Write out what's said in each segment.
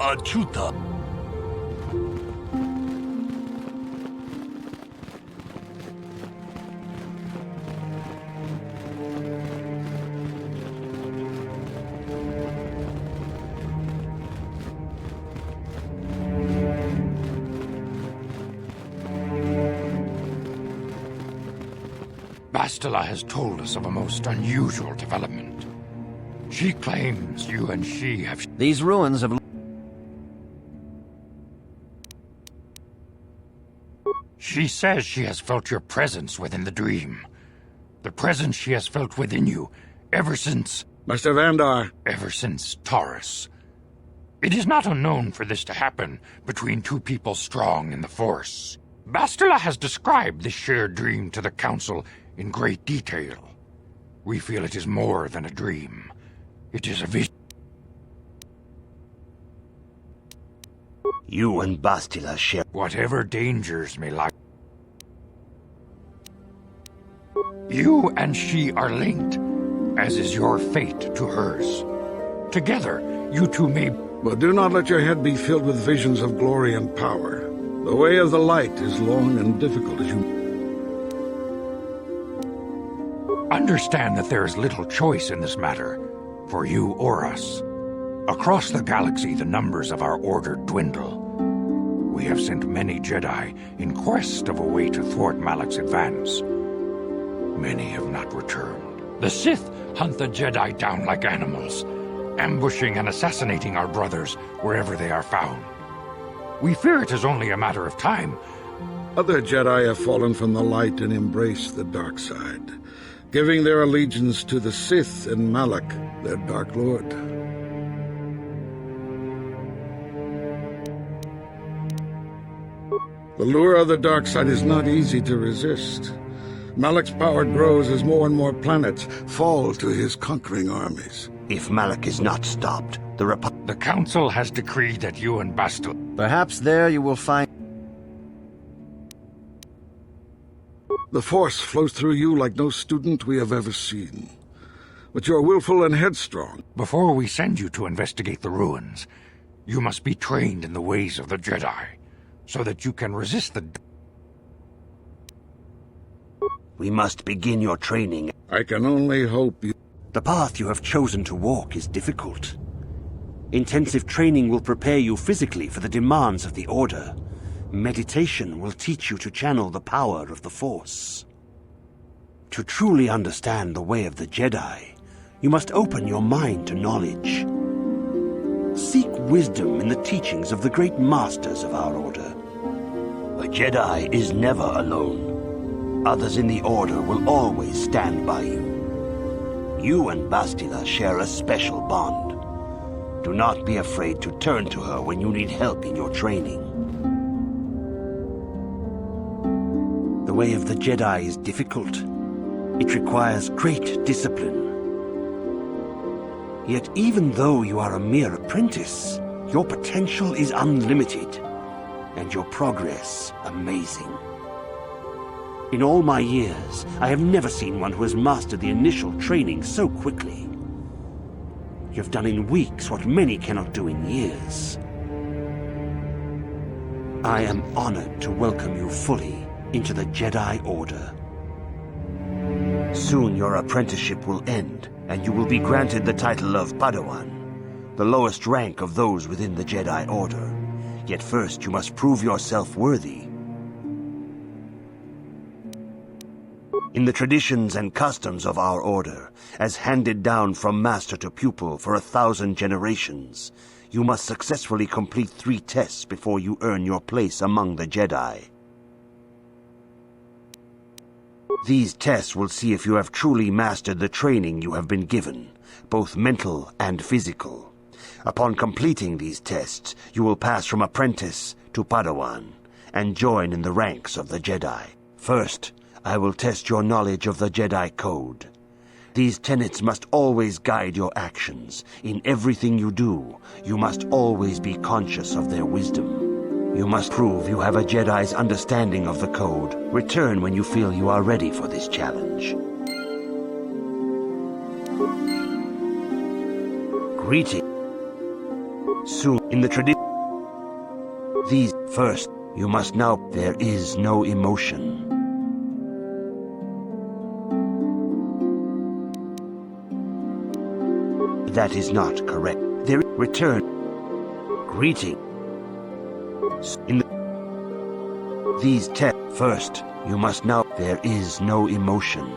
Achuta. Bastila has told us of a most unusual development. She claims you and she have... These ruins have... She says she has felt your presence within the dream. The presence she has felt within you ever since... Master Vandar. Ever since Taurus. It is not unknown for this to happen between two people strong in the Force. Bastila has described this shared dream to the Council in great detail. We feel it is more than a dream. It is a vision. You and Bastila share... Whatever dangers may lie... You and she are linked, as is your fate to hers. Together, you two may... But do not let your head be filled with visions of glory and power. The way of the light is long and difficult as you... Understand that there is little choice in this matter, for you or us. Across the galaxy, the numbers of our order dwindle. We have sent many Jedi in quest of a way to thwart Malak's advance. Many have not returned. The Sith hunt the Jedi down like animals, ambushing and assassinating our brothers wherever they are found. We fear it is only a matter of time. Other Jedi have fallen from the light and embraced the dark side, giving their allegiance to the Sith and Malak, their Dark Lord. The lure of the dark side is not easy to resist. Malak's power grows as more and more planets fall to his conquering armies. If Malak is not stopped, the Council has decreed that you and Bastila... Perhaps there you will find... The Force flows through you like no student we have ever seen. But you are willful and headstrong. Before we send you to investigate the ruins, you must be trained in the ways of the Jedi, so that you can resist the... We must begin your training. I can only hope you... The path you have chosen to walk is difficult. Intensive training will prepare you physically for the demands of the Order. Meditation will teach you to channel the power of the Force. To truly understand the way of the Jedi, you must open your mind to knowledge. Seek wisdom in the teachings of the great masters of our Order. A Jedi is never alone. Others in the Order will always stand by you. You and Bastila share a special bond. Do not be afraid to turn to her when you need help in your training. The way of the Jedi is difficult. It requires great discipline. Yet even though you are a mere apprentice, your potential is unlimited, and your progress amazing. In all my years, I have never seen one who has mastered the initial training so quickly. You have done in weeks what many cannot do in years. I am honored to welcome you fully into the Jedi Order. Soon your apprenticeship will end, and you will be granted the title of Padawan, the lowest rank of those within the Jedi Order. Yet first you must prove yourself worthy. In the traditions and customs of our Order, as handed down from master to pupil for 1,000 generations, you must successfully complete 3 tests before you earn your place among the Jedi. These tests will see if you have truly mastered the training you have been given, both mental and physical. Upon completing these tests, you will pass from apprentice to Padawan, and join in the ranks of the Jedi. First, I will test your knowledge of the Jedi Code. These tenets must always guide your actions. In everything you do, you must always be conscious of their wisdom. You must prove you have a Jedi's understanding of the Code. Return when you feel you are ready for this challenge. Greetings. Soon, in the tradition, these first, you must now. There is no emotion. That is not correct. There return. Greeting. In these first, you must now. There is no emotion.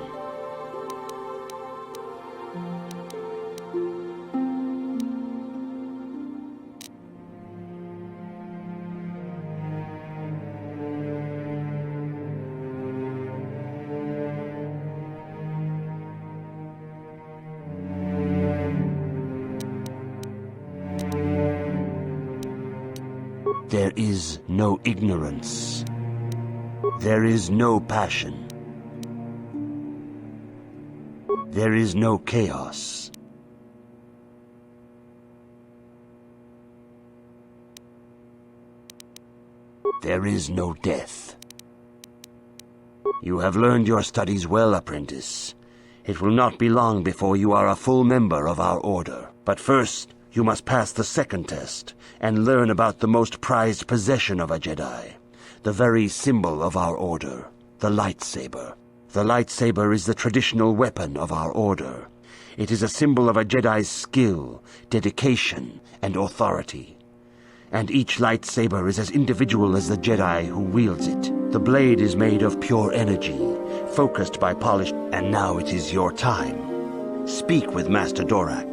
There is no ignorance. There is no passion. There is no chaos. There is no death. You have learned your studies well, apprentice. It will not be long before you are a full member of our order. But first, you must pass the second test and learn about the most prized possession of a Jedi, the very symbol of our order, the lightsaber. The lightsaber is the traditional weapon of our order. It is a symbol of a Jedi's skill, dedication, and authority. And each lightsaber is as individual as the Jedi who wields it. The blade is made of pure energy, focused by polish. And now it is your time. Speak with Master Dorak.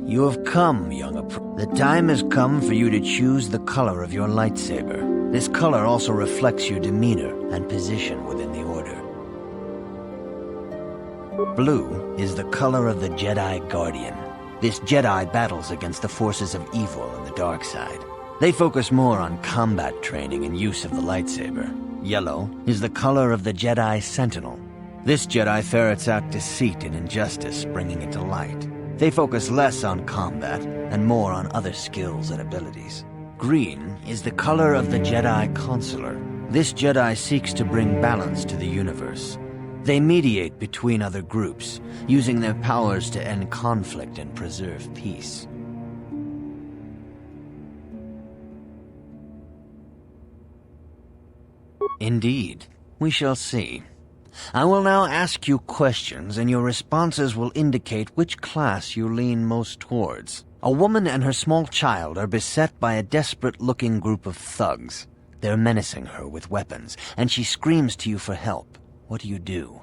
You have come, young apprentice. The time has come for you to choose the color of your lightsaber. This color also reflects your demeanor and position within the Order. Blue is the color of the Jedi Guardian. This Jedi battles against the forces of evil and the dark side. They focus more on combat training and use of the lightsaber. Yellow is the color of the Jedi Sentinel. This Jedi ferrets out deceit and injustice, bringing it to light. They focus less on combat and more on other skills and abilities. Green is the color of the Jedi Consular. This Jedi seeks to bring balance to the universe. They mediate between other groups, using their powers to end conflict and preserve peace. Indeed, we shall see. I will now ask you questions, and your responses will indicate which class you lean most towards. A woman and her small child are beset by a desperate-looking group of thugs. They're menacing her with weapons, and she screams to you for help. What do you do?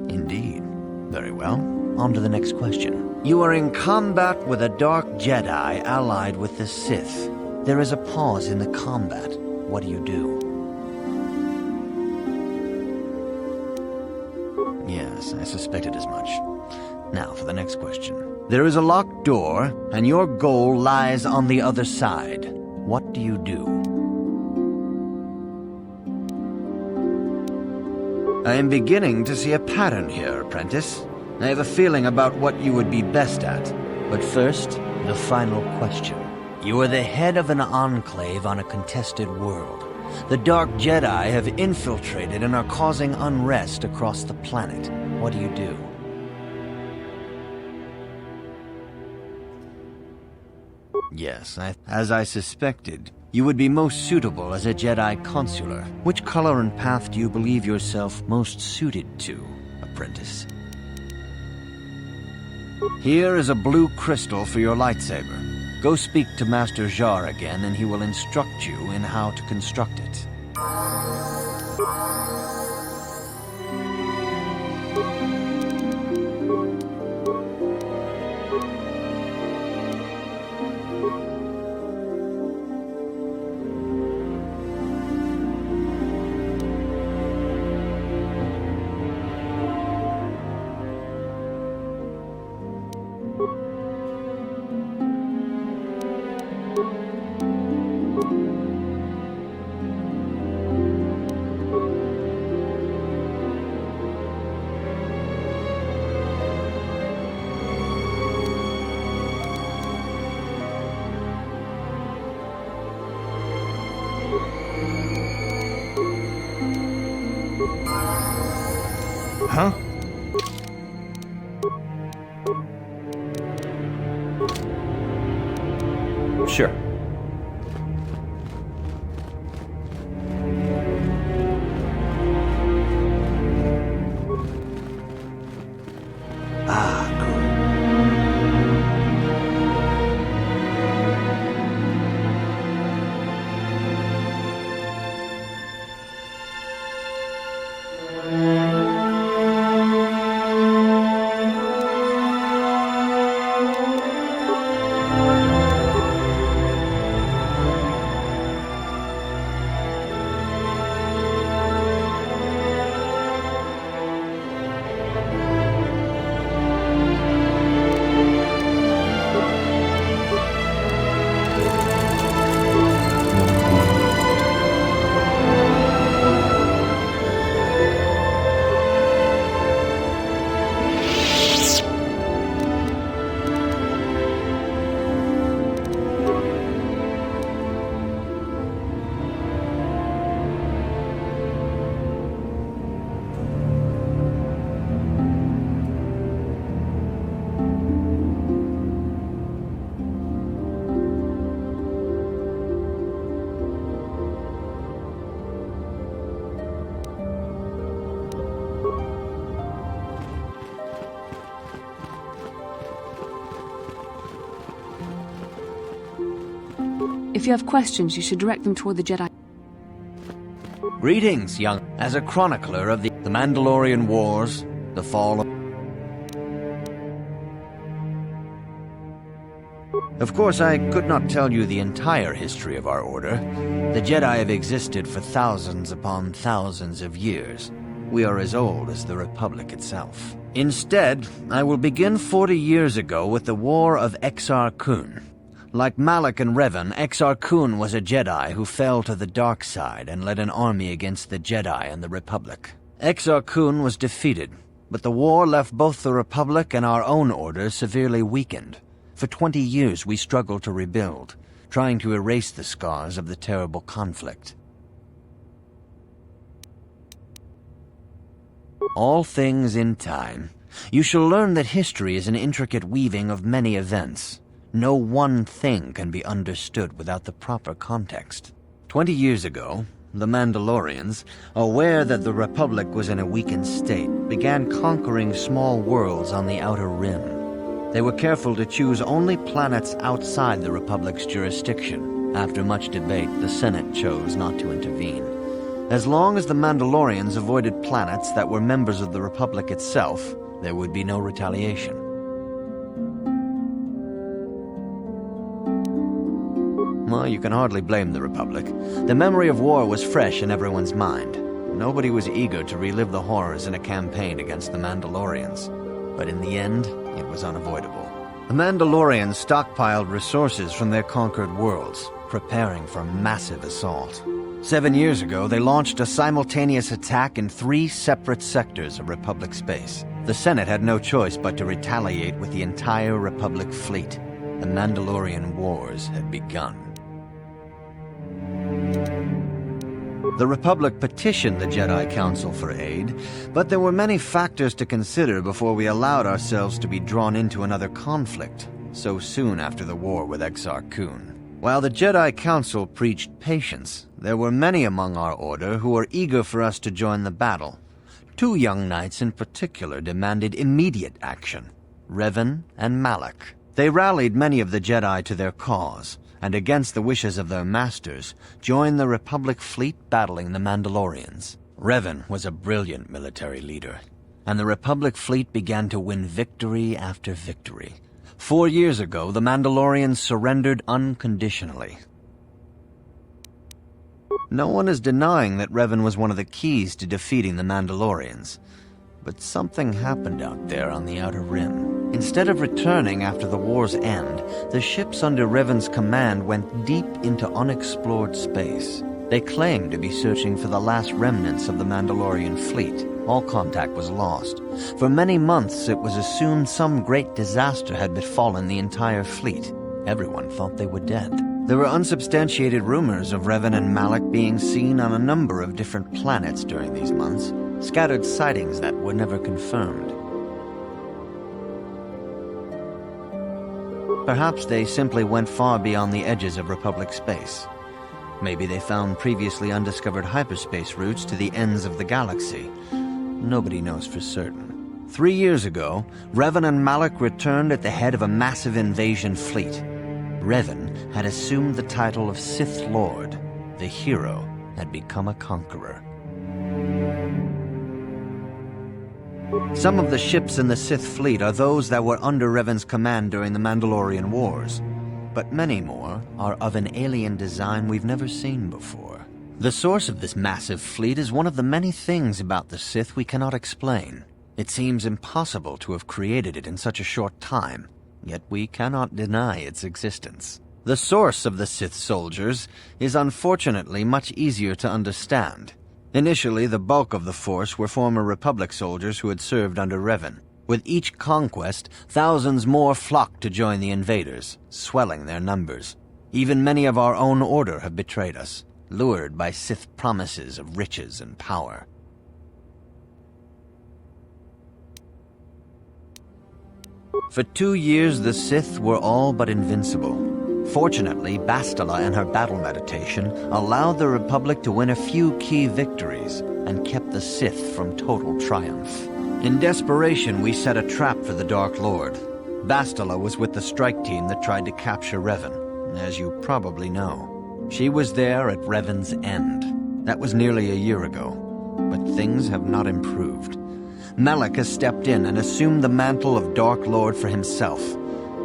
Indeed. Very well. On to the next question. You are in combat with a dark Jedi allied with the Sith. There is a pause in the combat. What do you do? Yes, I suspected as much. Now for the next question. There is a locked door, and your goal lies on the other side. What do you do? I am beginning to see a pattern here, apprentice. I have a feeling about what you would be best at. But first, the final question. You are the head of an enclave on a contested world. The Dark Jedi have infiltrated and are causing unrest across the planet. What do you do? Yes, as I suspected. You would be most suitable as a Jedi Consular. Which color and path do you believe yourself most suited to, apprentice? Here is a blue crystal for your lightsaber. Go speak to Master Jar again, and he will instruct you in how to construct it. Huh? Sure. Ah, good. If you have questions, you should direct them toward the Jedi. Greetings, young. As a chronicler of the Mandalorian Wars, the fall of... Of course, I could not tell you the entire history of our order. The Jedi have existed for thousands upon thousands of years. We are as old as the Republic itself. Instead, I will begin 40 years ago with the War of Exar Kun. Like Malak and Revan, Exar Kun was a Jedi who fell to the dark side and led an army against the Jedi and the Republic. Exar Kun was defeated, but the war left both the Republic and our own order severely weakened. For 20 years we struggled to rebuild, trying to erase the scars of the terrible conflict. All things in time. You shall learn that history is an intricate weaving of many events. No one thing can be understood without the proper context. 20 years ago, the Mandalorians, aware that the Republic was in a weakened state, began conquering small worlds on the Outer Rim. They were careful to choose only planets outside the Republic's jurisdiction. After much debate, the Senate chose not to intervene. As long as the Mandalorians avoided planets that were members of the Republic itself, there would be no retaliation. Well, you can hardly blame the Republic. The memory of war was fresh in everyone's mind. Nobody was eager to relive the horrors in a campaign against the Mandalorians. But in the end, it was unavoidable. The Mandalorians stockpiled resources from their conquered worlds, preparing for a massive assault. 7 years ago, they launched a simultaneous attack in 3 separate sectors of Republic space. The Senate had no choice but to retaliate with the entire Republic fleet. The Mandalorian Wars had begun. The Republic petitioned the Jedi Council for aid, but there were many factors to consider before we allowed ourselves to be drawn into another conflict, so soon after the war with Exar Kun. While the Jedi Council preached patience, there were many among our order who were eager for us to join the battle. 2 young knights in particular demanded immediate action, Revan and Malak. They rallied many of the Jedi to their cause, and against the wishes of their masters, joined the Republic fleet battling the Mandalorians. Revan was a brilliant military leader, and the Republic fleet began to win victory after victory. 4 years ago, the Mandalorians surrendered unconditionally. No one is denying that Revan was one of the keys to defeating the Mandalorians. But something happened out there on the Outer Rim. Instead of returning after the war's end, the ships under Revan's command went deep into unexplored space. They claimed to be searching for the last remnants of the Mandalorian fleet. All contact was lost. For many months, it was assumed some great disaster had befallen the entire fleet. Everyone thought they were dead. There were unsubstantiated rumors of Revan and Malak being seen on a number of different planets during these months, scattered sightings that were never confirmed. Perhaps they simply went far beyond the edges of Republic space. Maybe they found previously undiscovered hyperspace routes to the ends of the galaxy. Nobody knows for certain. 3 years ago, Revan and Malak returned at the head of a massive invasion fleet. Revan had assumed the title of Sith Lord. The hero had become a conqueror. Some of the ships in the Sith fleet are those that were under Revan's command during the Mandalorian Wars, but many more are of an alien design we've never seen before. The source of this massive fleet is one of the many things about the Sith we cannot explain. It seems impossible to have created it in such a short time, yet we cannot deny its existence. The source of the Sith soldiers is unfortunately much easier to understand. Initially, the bulk of the force were former Republic soldiers who had served under Revan. With each conquest, thousands more flocked to join the invaders, swelling their numbers. Even many of our own order have betrayed us, lured by Sith promises of riches and power. For 2 years, the Sith were all but invincible. Fortunately, Bastila and her battle meditation allowed the Republic to win a few key victories and kept the Sith from total triumph. In desperation, we set a trap for the Dark Lord. Bastila was with the strike team that tried to capture Revan, as you probably know. She was there at Revan's end. That was nearly a year ago, but things have not improved. Malak has stepped in and assumed the mantle of Dark Lord for himself,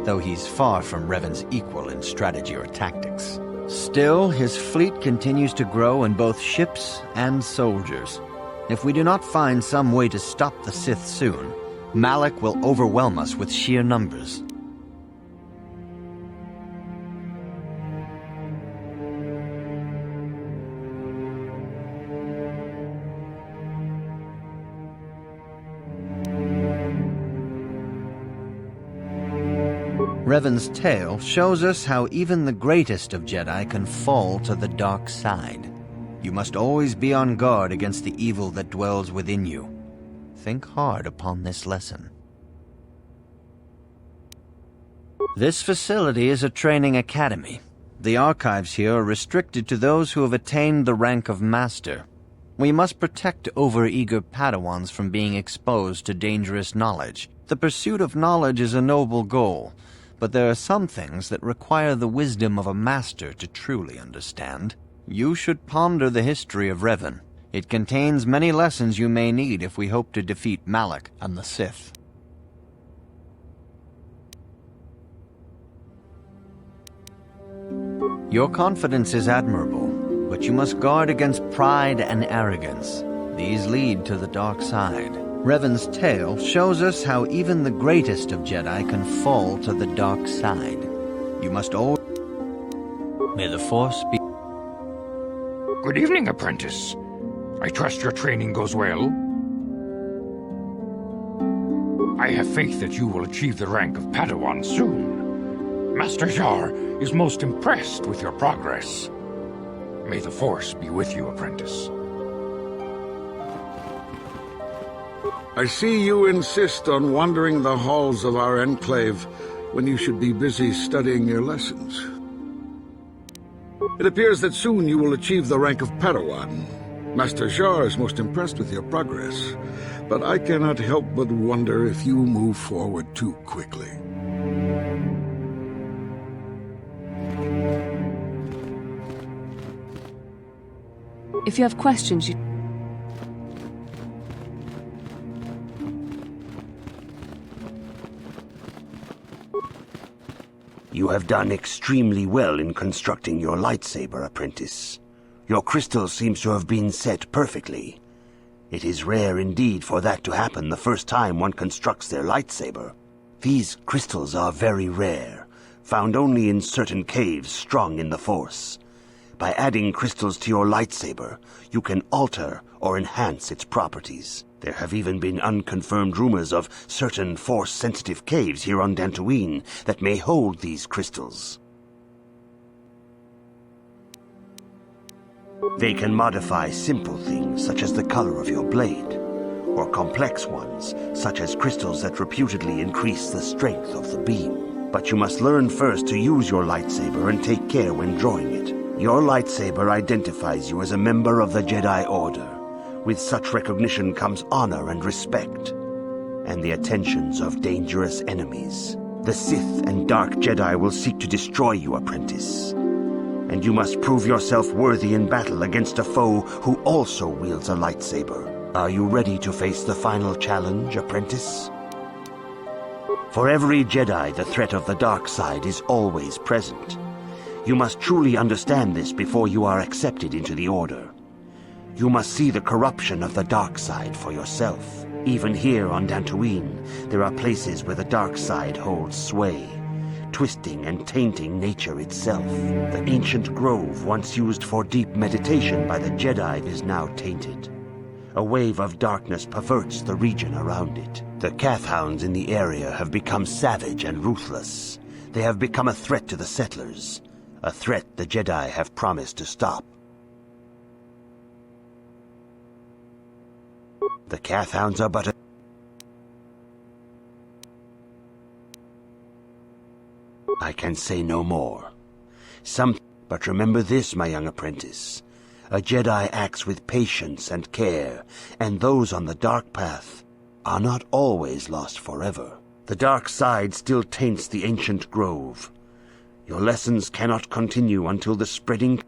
though he's far from Revan's equal in strategy or tactics. Still, his fleet continues to grow in both ships and soldiers. If we do not find some way to stop the Sith soon, Malak will overwhelm us with sheer numbers. Revan's tale shows us how even the greatest of Jedi can fall to the dark side. You must always be on guard against the evil that dwells within you. Think hard upon this lesson. This facility is a training academy. The archives here are restricted to those who have attained the rank of Master. We must protect overeager Padawans from being exposed to dangerous knowledge. The pursuit of knowledge is a noble goal, but there are some things that require the wisdom of a master to truly understand. You should ponder the history of Revan. It contains many lessons you may need if we hope to defeat Malak and the Sith. Your confidence is admirable, but you must guard against pride and arrogance. These lead to the dark side. Revan's tale shows us how even the greatest of Jedi can fall to the dark side. You must always... May the Force be... Good evening, apprentice. I trust your training goes well. I have faith that you will achieve the rank of Padawan soon. Master Jar is most impressed with your progress. May the Force be with you, apprentice. I see you insist on wandering the halls of our enclave when you should be busy studying your lessons. It appears that soon you will achieve the rank of Padawan. Master Jar is most impressed with your progress, but I cannot help but wonder if you move forward too quickly. If you have questions, you... You have done extremely well in constructing your lightsaber, apprentice. Your crystal seems to have been set perfectly. It is rare indeed for that to happen the first time one constructs their lightsaber. These crystals are very rare, found only in certain caves strung in the Force. By adding crystals to your lightsaber, you can alter or enhance its properties. There have even been unconfirmed rumors of certain Force-sensitive caves here on Dantooine that may hold these crystals. They can modify simple things such as the color of your blade. or complex ones, such as crystals that reputedly increase the strength of the beam. But you must learn first to use your lightsaber and take care when drawing it. Your lightsaber identifies you as a member of the Jedi Order. With such recognition comes honor and respect, and the attentions of dangerous enemies. The Sith and Dark Jedi will seek to destroy you, apprentice. And you must prove yourself worthy in battle against a foe who also wields a lightsaber. Are you ready to face the final challenge, apprentice? For every Jedi, the threat of the dark side is always present. You must truly understand this before you are accepted into the Order. You must see the corruption of the dark side for yourself. Even here on Dantooine, there are places where the dark side holds sway, twisting and tainting nature itself. The ancient grove, once used for deep meditation by the Jedi, is now tainted. A wave of darkness perverts the region around it. The Kathhounds in the area have become savage and ruthless. They have become a threat to the settlers, a threat the Jedi have promised to stop. The Kathhounds are but a... I can say no more. But remember this, my young apprentice. A Jedi acts with patience and care, and those on the dark path are not always lost forever. The dark side still taints the ancient grove. Your lessons cannot continue until the spreading...